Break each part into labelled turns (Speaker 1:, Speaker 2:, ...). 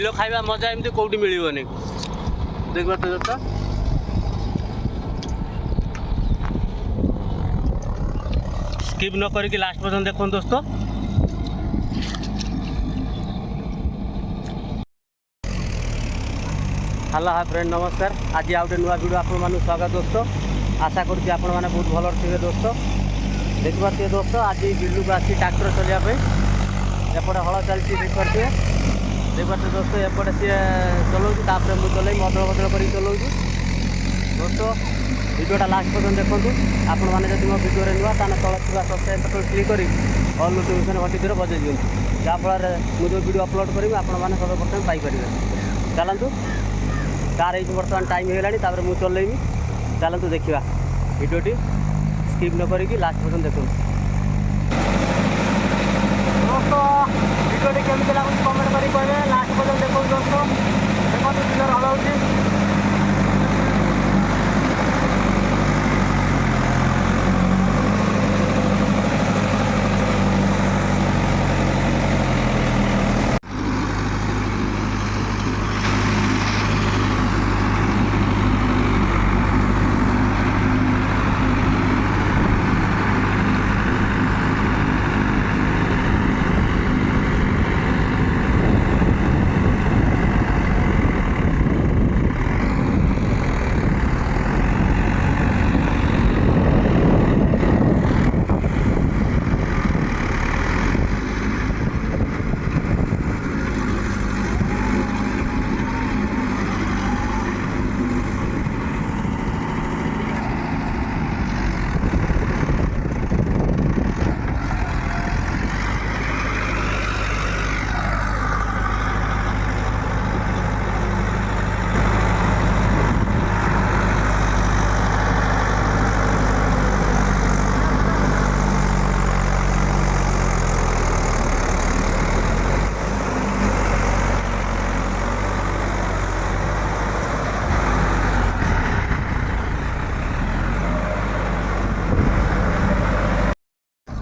Speaker 1: Bill खाଇବା मजा एमती कौटी मिलनी देख दोस्त स्किप न करके लास्ट पर्यंत देखो दोस्त। हेलो हाय फ्रेंड नमस्कार। आज आउ नुआ वीडियो आपण स्वागत दोस्त। आशा करुँच आपण मैंने बहुत भल थे दोस्त। देख पारे दोस्त आज बिलू को आसी ट्रैक्टर चलिए एपटे हल चलती देख पारे दोस्त एपटे सी चलाऊँ तापर मुझे चल मदल बदल कर चलाऊँ दोस्त। वीडियोटा लास्ट पर्यटन देखो आपण मैंने जब मो वीडियो नुआ तले तल थी सब्सक्राइब बटन क्लिक कर ऑल नोटिफिकेशन घंटी दर बजे दिखाँ जहाँफल मुझे वीडियो अपलोड करी आपने सर्वप्रथम पाइपर। चलतु कार ये बर्तमान टाइम होगा मुझे चलैमी चलतु देखा वीडियोटी स्किप न करी लास्ट पर्यटन देखो दोस्त। वीडियोटी केमती लगुच कमेंट कर कहे लास्ट पर्यटन देखो दोस्त। देखो बिलर हल हो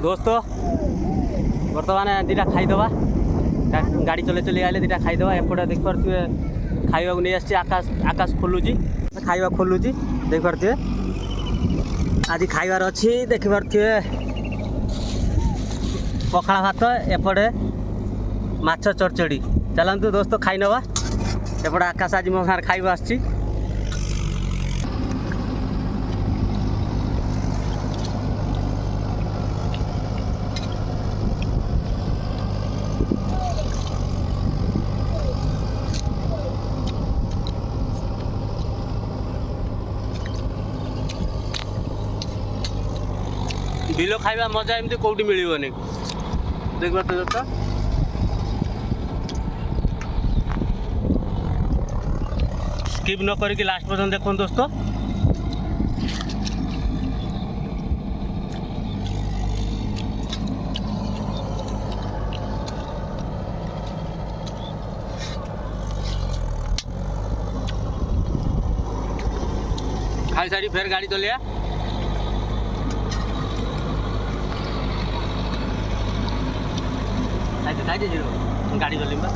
Speaker 1: दोस्त। बर्तमान दीटा खाईदबा गाड़ी चले चले आए दीटा खाईदबा एपटे देख पारे खावा नहीं आसी आकाश आकाश खोलुची खाଇବା खोलुची देख पारे आज खाइबार अच्छी देख पारे पखाड़ा भात एपटे माछ चरचड़ी। चलतु दोस्त खाई नवा एपटे आकाश आज मो सारे खाଇବା आसी। बिल खाଇବା मजा एमती कौटी मिलनी देख पारे दोस्त। स्किप न करके लास्ट पर्यंत देखो दोस्त। खाई सारी फिर गाड़ी चलिया गाड़ी चलेगा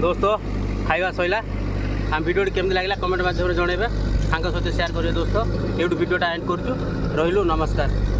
Speaker 1: दोस्तों खाଇବା सैला आम वीडियो केमती लगे कमेंट माध्यम जनइबे सांग सहित सेयार करेंगे दोस्त ये वीडियोटा एंड करूँ रही नमस्कार।